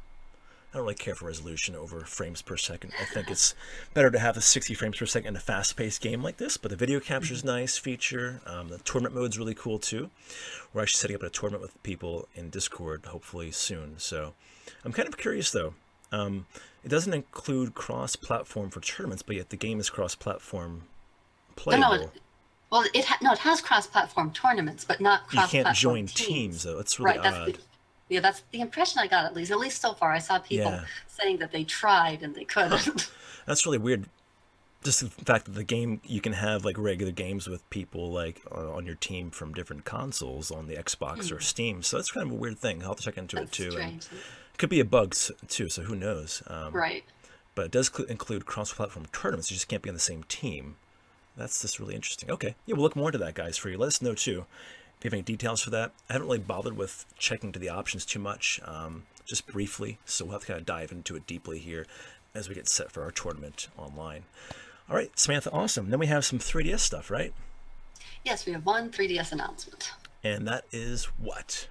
I don't really care for resolution over frames per second. I think it's better to have the 60 frames per second in a fast-paced game like this, but the video capture is nice feature. The tournament mode's really cool too. We're actually setting up a tournament with people in Discord hopefully soon. So I'm kind of curious though. It doesn't include cross-platform for tournaments, but yet the game is cross-platform playable. Well, it has cross-platform tournaments, but not cross-platform You can't join teams though. That's really odd. That's the impression I got, at least so far. I saw people saying that they tried and they couldn't. That's really weird. Just the fact that the game, you can have like regular games with people like on your team from different consoles on the Xbox or Steam. So that's kind of a weird thing. I'll have to check into it too. It could be a bug too, so who knows? Right. But it does include cross-platform tournaments. You just can't be on the same team. That's just really interesting. Okay, yeah, we'll look more into that, guys, for you. Let us know too if you have any details for that. I haven't really bothered with checking to the options too much, just briefly, so we'll have to kind of dive into it deeply here as we get set for our tournament online. All right, Samantha, awesome. Then we have some 3DS stuff, right? Yes, we have one 3DS announcement. And that is what?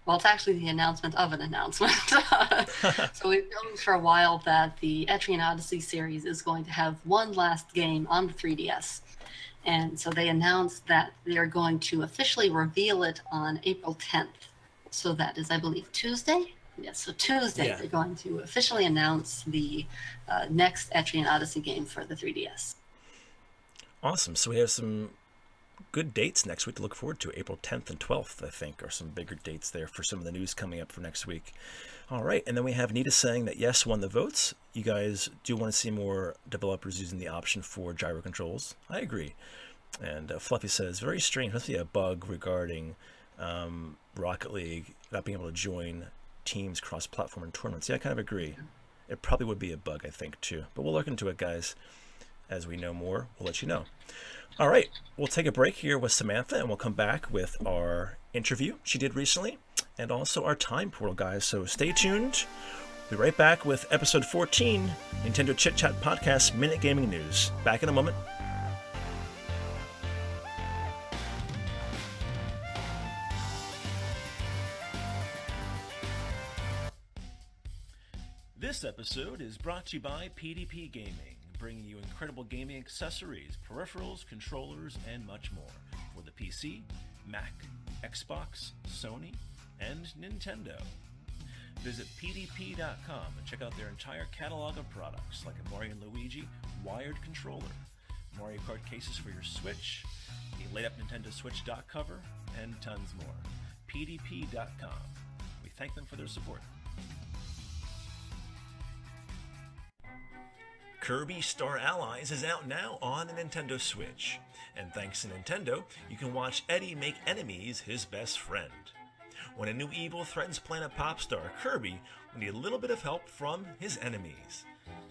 Well, it's actually the announcement of an announcement. So we've known for a while that the Etrian Odyssey series is going to have one last game on the 3DS. And so they announced that they are going to officially reveal it on April 10th. So that is, I believe, Tuesday? Yes, so Tuesday they're going to officially announce the next Etrian Odyssey game for the 3DS. Awesome. So we have some good dates next week to look forward to. April 10th and 12th, I think, are some bigger dates there for some of the news coming up for next week. All right, and then we have Nita saying that yes won the votes. You guys do want to see more developers using the option for gyro controls. I agree. And Fluffy says, very strange, must be a bug regarding Rocket League not being able to join teams cross-platform and tournaments. Yeah, I kind of agree. It probably would be a bug, I think, too. But we'll look into it, guys. As we know more, we'll let you know. All right, we'll take a break here with Samantha, and we'll come back with our interview she did recently, and also our time portal, guys. So stay tuned. We'll be right back with episode 14, Nintendo Chit Chat Podcast Minute Gaming News. Back in a moment. This episode is brought to you by PDP Gaming, bringing you incredible gaming accessories, peripherals, controllers, and much more for the PC, Mac, Xbox, Sony, and Nintendo. Visit pdp.com and check out their entire catalog of products like a Mario & Luigi wired controller, Mario Kart cases for your Switch, a laid-up Nintendo Switch dock cover, and tons more. pdp.com. We thank them for their support. Kirby Star Allies is out now on the Nintendo Switch, and thanks to Nintendo, you can watch Eddy make enemies his best friend. When a new evil threatens planet Popstar, Kirby will need a little bit of help from his enemies.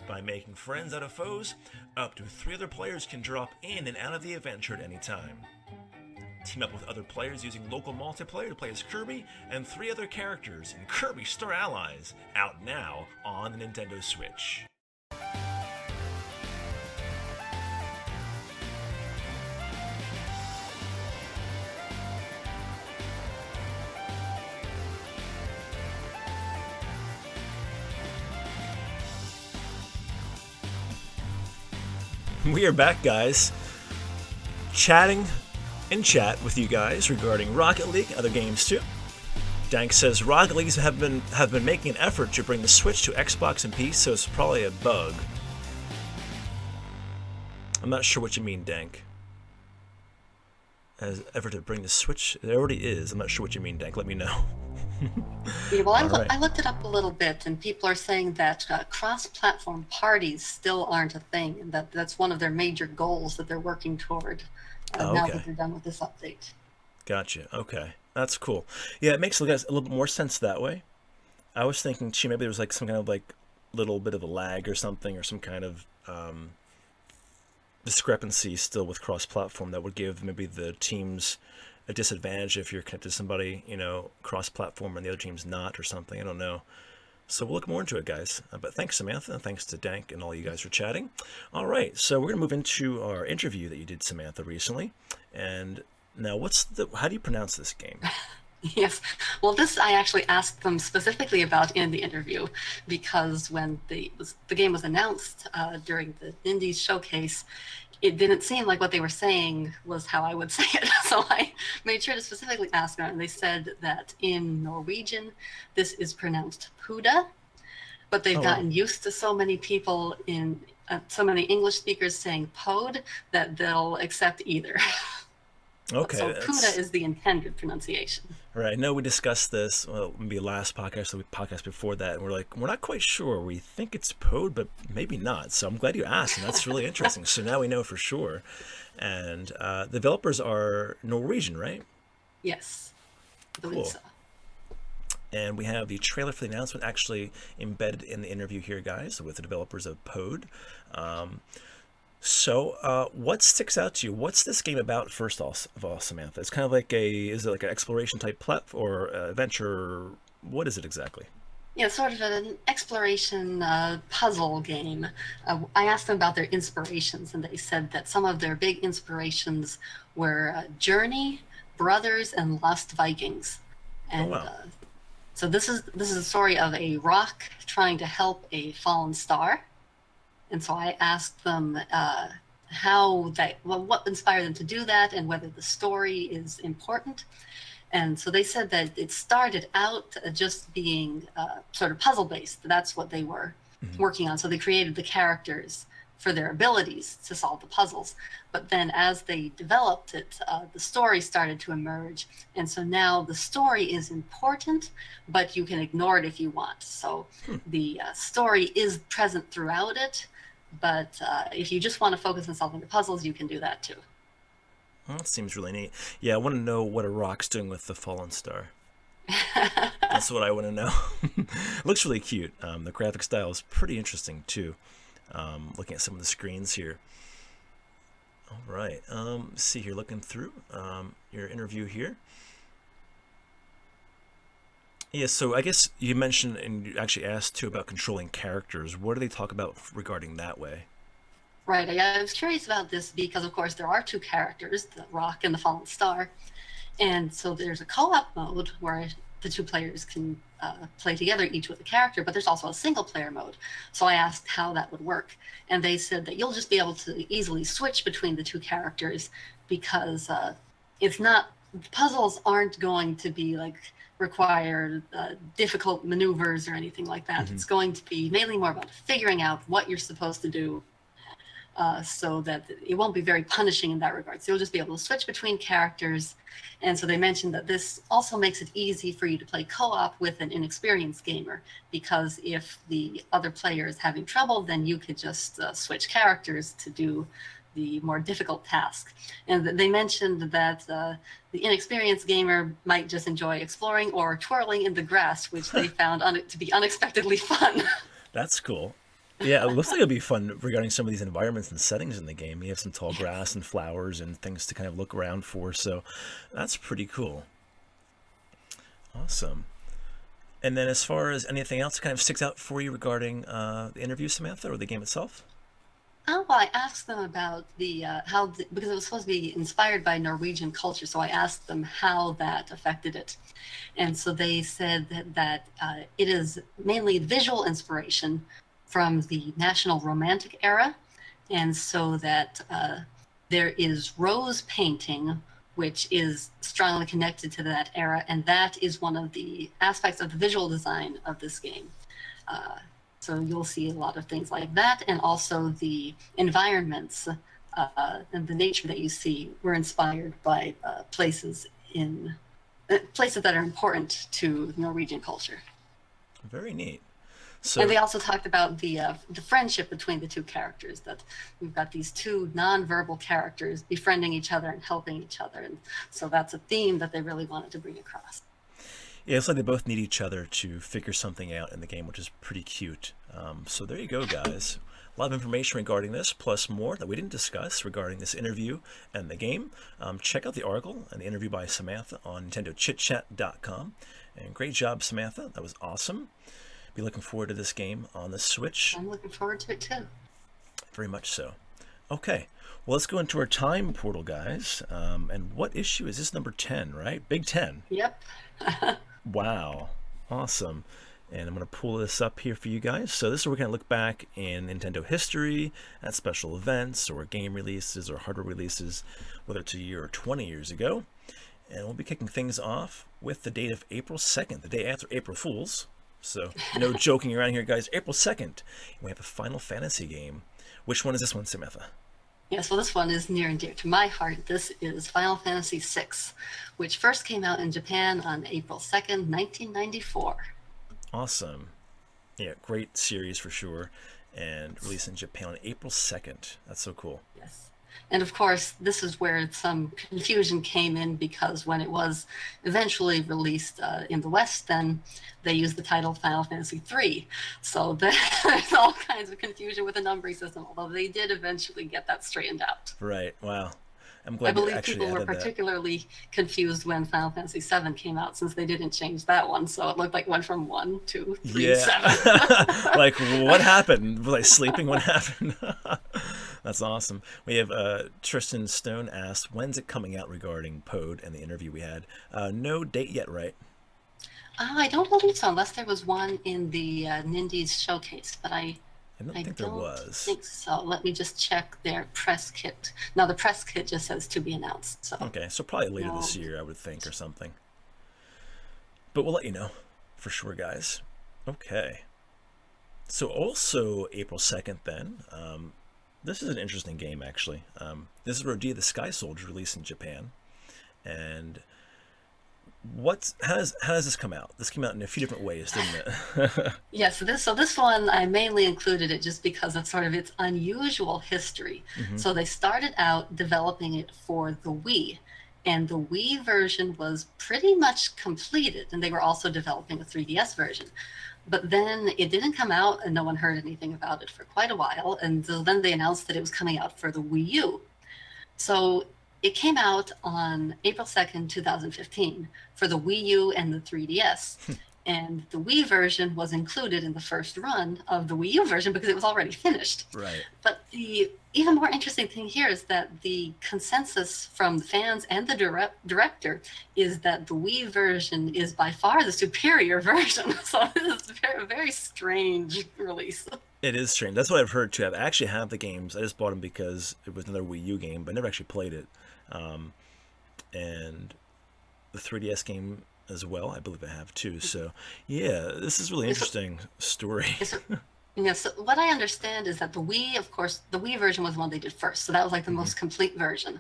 By making friends out of foes, up to 3 other players can drop in and out of the adventure at any time. Team up with other players using local multiplayer to play as Kirby and 3 other characters in Kirby Star Allies, out now on the Nintendo Switch. We are back, guys, chatting in chat with you guys regarding Rocket League, other games too. Dank says Rocket Leagues have been making an effort to bring the Switch to Xbox and PC, so it's probably a bug. I'm not sure what you mean, Dank. As effort to bring the Switch, it already is. I'm not sure what you mean, Dank. Let me know. Yeah, well, I looked it up a little bit, and people are saying that cross-platform parties still aren't a thing, and that's one of their major goals that they're working toward now that they're done with this update. Gotcha. Okay, that's cool. Yeah, it makes a little bit more sense that way. I was thinking, maybe there was like some kind of like little bit of a lag or something, or some kind of discrepancy still with cross-platform that would give maybe the teams a disadvantage if you're connected to somebody, you know, cross-platform and the other team's not or something. I don't know. So we'll look more into it, guys. But thanks, Samantha. Thanks to Dank and all you guys for chatting. All right, so we're going to move into our interview that you did, Samantha, recently. And now, how do you pronounce this game? Yes. Well, this I actually asked them specifically about in the interview, because when the game was announced during the Indies showcase, it didn't seem like what they were saying was how I would say it. So I made sure to specifically ask them, and they said that in Norwegian, this is pronounced Puda, but they've gotten used to so many people so many English speakers saying Pod that they'll accept either. Okay. So Puda is the intended pronunciation. Right. I know we discussed this, well, maybe last podcast or the podcast before that, and we're not quite sure. We think it's Pod, but maybe not. So I'm glad you asked, and that's really interesting. So now we know for sure. And the developers are Norwegian, right? Yes. I believe Cool. so. And we have the trailer for the announcement actually embedded in the interview here, guys, with the developers of Pod. So what sticks out to you? What's this game about, first of all, Samantha? It's kind of like is it like an exploration type platform or adventure? What is it exactly? Yeah, sort of an exploration puzzle game. I asked them about their inspirations, and they said that some of their big inspirations were Journey, Brothers, and Lost Vikings. And wow. So this is a story of a rock trying to help a fallen star. And so I asked them what inspired them to do that, and whether the story is important. And so they said that it started out just being sort of puzzle-based. That's what they were working on. So they created the characters for their abilities to solve the puzzles. But then as they developed it, the story started to emerge. And so now the story is important, but you can ignore it if you want. So the story is present throughout it. But if you just want to focus on solving the puzzles, you can do that too. Well, that seems really neat. Yeah, I want to know what a rock's doing with the fallen star. That's what I want to know. It looks really cute. The graphic style is pretty interesting too. Looking at some of the screens here. All right. Let's see here, looking through your interview here. Yeah, so I guess you mentioned and you actually asked too about controlling characters. What do they talk about regarding that way? Right. I was curious about this because, of course, there are two characters, the Rock and the Fallen Star. And so there's a co-op mode where the two players can play together, each with a character, but there's also a single-player mode. So I asked how that would work. And they said that you'll just be able to easily switch between the two characters because puzzles aren't going to be like require difficult maneuvers or anything like that. It's going to be mainly more about figuring out what you're supposed to do so that it won't be very punishing in that regard. So you'll just be able to switch between characters. And so they mentioned that this also makes it easy for you to play co-op with an inexperienced gamer, because if the other player is having trouble, then you could just switch characters to do the more difficult task. And they mentioned that the inexperienced gamer might just enjoy exploring or twirling in the grass, which they found to be unexpectedly fun. That's cool. Yeah, it looks like it'll be fun regarding some of these environments and settings in the game. You have some tall grass and flowers and things to kind of look around for, so that's pretty cool. Awesome. And then as far as anything else kind of sticks out for you regarding the interview, Samantha, or the game itself? Oh, well, I asked them about because it was supposed to be inspired by Norwegian culture, so I asked them how that affected it. And so they said that it is mainly visual inspiration from the National Romantic era, and so that there is rose painting, which is strongly connected to that era, and that is one of the aspects of the visual design of this game. So you'll see a lot of things like that, and also the environments and the nature that you see were inspired by places that are important to Norwegian culture. Very neat. So, and they also talked about the friendship between the two characters, that we've got these two non-verbal characters befriending each other and helping each other. And so that's a theme that they really wanted to bring across. yeah, it's like they both need each other to figure something out in the game, which is pretty cute. So there you go, guys. A lot of information regarding this, plus more that we didn't discuss regarding this interview and the game. Check out the article and the interview by Samantha on NintendoChitChat.com. And great job, Samantha. That was awesome. Be looking forward to this game on the Switch. I'm looking forward to it too. Very much so. Okay, well, let's go into our time portal, guys. And what issue is this? Number 10, right? Big 10. Yep. Wow. Awesome. And I'm going to pull this up here for you guys. So this is where we're going to look back in Nintendo history at special events or game releases or hardware releases, whether it's a year or 20 years ago. And we'll be kicking things off with the date of April 2nd, the day after April Fool's. So no joking around here, guys. April 2nd, we have a Final Fantasy game. Which one is this one, Samantha? Yes, well, this one is near and dear to my heart. This is Final Fantasy VI, which first came out in Japan on April 2nd, 1994. Awesome. Yeah, great series for sure. And released in Japan on April 2nd. That's so cool. Yes. And of course, this is where some confusion came in, because when it was eventually released in the West, then they used the title Final Fantasy III. So there's all kinds of confusion with the numbering system, although they did eventually get that straightened out. Right. Wow. I'm glad I believe actually people were added that. particularly confused when Final Fantasy VII came out, since they didn't change that one. So it looked like it went from 1, 2, 3, 7. Like, what happened? Was I sleeping? What happened? That's awesome. We have Tristan Stone asked, when's it coming out regarding Pode and the interview we had? No date yet, right? I don't believe so, unless there was one in the Nindies showcase, but I don't think there was. think so. Let me just check their press kit. No, the press kit just says to be announced. So. Okay, so probably later this year, I would think, or something. But we'll let you know for sure, guys. Okay. So also April 2nd then. This is an interesting game, actually. This is Rodia the Sky Soldier, released in Japan. And how does this come out? This came out in a few different ways, didn't it? Yes, so this one, I mainly included it just because of sort of its unusual history. So they started out developing it for the Wii, and the Wii version was pretty much completed, and they were also developing a 3DS version. But then it didn't come out, and no one heard anything about it for quite a while, and so then they announced that it was coming out for the Wii U. So it came out on April 2nd, 2015 for the Wii U and the 3DS. And the Wii version was included in the first run of the Wii U version because it was already finished. Right. But the even more interesting thing here is that the consensus from the fans and the director is that the Wii version is by far the superior version. So this is a very, very strange release. It is strange. That's what I've heard too. I actually have the games. I just bought them because it was another Wii U game, but I never actually played it. And the 3DS game as well, I believe I have too. So yeah, this is really interesting story. Yeah, so what I understand is that the Wii, of course, the Wii version was the one they did first. So that was like the most complete version.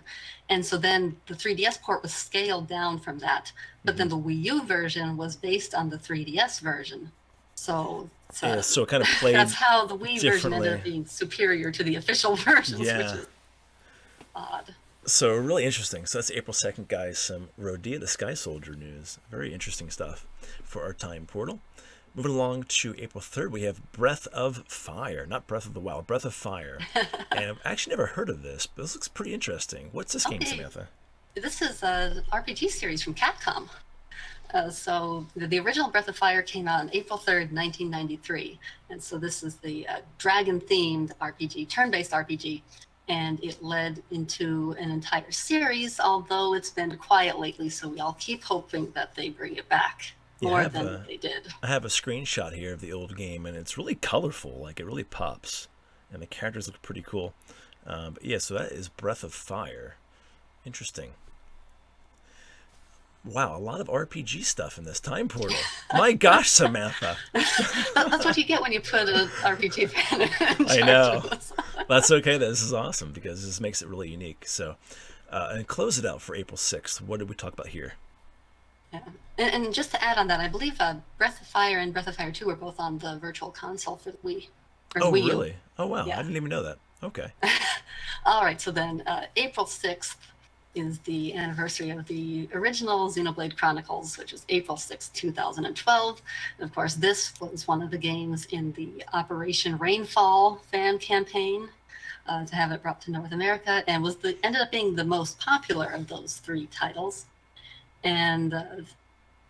And so then the 3DS port was scaled down from that. But then the Wii U version was based on the 3DS version. So yeah, so it kind of played that's how the Wii version ended differently. up being superior to the official versions, which is odd. So really interesting. So that's April 2nd, guys. Some Rodia the Sky Soldier news. Very interesting stuff for our time portal. Moving along to April 3rd, we have Breath of Fire. Not Breath of the Wild, Breath of Fire. And I've actually never heard of this, but this looks pretty interesting. What's this game, Samantha? This is an RPG series from Capcom. So the original Breath of Fire came out on April 3rd, 1993. And so this is the dragon-themed RPG, turn-based RPG. And it led into an entire series, although it's been quiet lately, so we all keep hoping that they bring it back more than they did. I have a screenshot here of the old game, and it's really colorful. Like, it really pops. And the characters look pretty cool. But yeah, so that is Breath of Fire. Interesting. Wow, a lot of RPG stuff in this time portal. My gosh, Samantha. That's what you get when you put an RPG fan in charge. I know. That's okay. This is awesome because this makes it really unique. So, and close it out for April 6th. What did we talk about here? Yeah. And just to add on that, I believe Breath of Fire and Breath of Fire 2 were both on the Virtual Console for the Wii. Oh, Wii U. really? Oh, wow. Yeah. I didn't even know that. Okay. All right. So then April 6th, is the anniversary of the original Xenoblade Chronicles, which is April 6, 2012. And of course, this was one of the games in the Operation Rainfall fan campaign to have it brought to North America, and ended up being the most popular of those 3 titles. And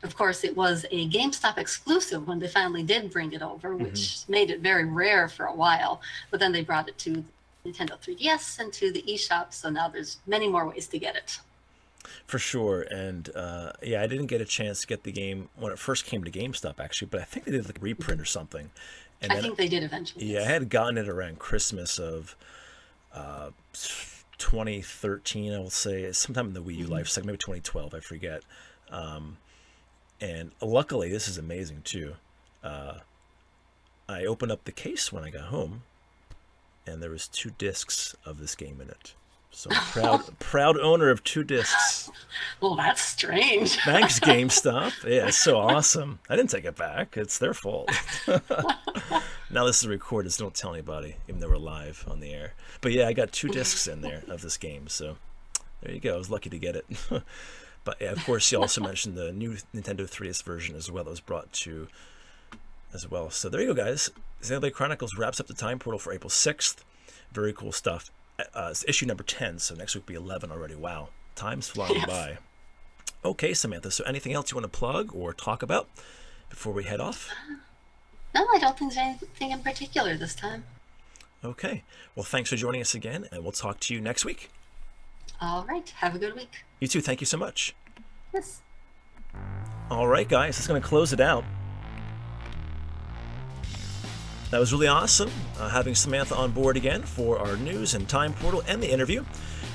of course, it was a GameStop exclusive when they finally did bring it over, which made it very rare for a while. But then they brought it to Nintendo 3DS and to the eShop, so now there's many more ways to get it. For sure. And yeah, I didn't get a chance to get the game when it first came to GameStop, actually, but I think they did like a reprint or something. And I think they did eventually. Yeah, I had gotten it around Christmas of 2013, I will say, sometime in the Wii U life cycle, maybe 2012, I forget. And luckily, this is amazing too. I opened up the case when I got home, and there was 2 discs of this game in it. So I'm proud owner of 2 discs. Well, that's strange. Thanks, GameStop. Yeah, it's so awesome. I didn't take it back. It's their fault. Now this is recorded, so don't tell anybody, even though we're live on the air. But yeah, I got 2 discs in there of this game, so there you go. I was lucky to get it. But yeah, of course, you also mentioned the new Nintendo 3DS version as well that was brought to as well. So there you go, guys. Xenoblade Chronicles wraps up the time portal for April 6th. Very cool stuff. It's issue number 10, so next week will be 11 already. Wow, time's flying by. Okay, Samantha, so anything else you want to plug or talk about before we head off? No, I don't think there's anything in particular this time. Okay, well, thanks for joining us again, and we'll talk to you next week. All right, have a good week. You too, thank you so much. Yes. All right, guys, that's going to close it out. That was really awesome, having Samantha on board again for our news and time portal and the interview.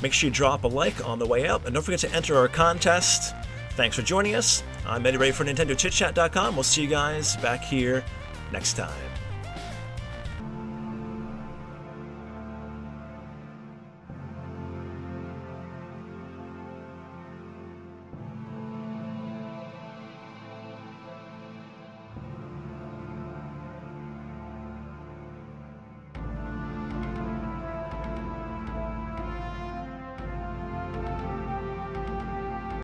Make sure you drop a like on the way out, and don't forget to enter our contest. Thanks for joining us. I'm Eddy Ray for NintendoChitChat.com. We'll see you guys back here next time.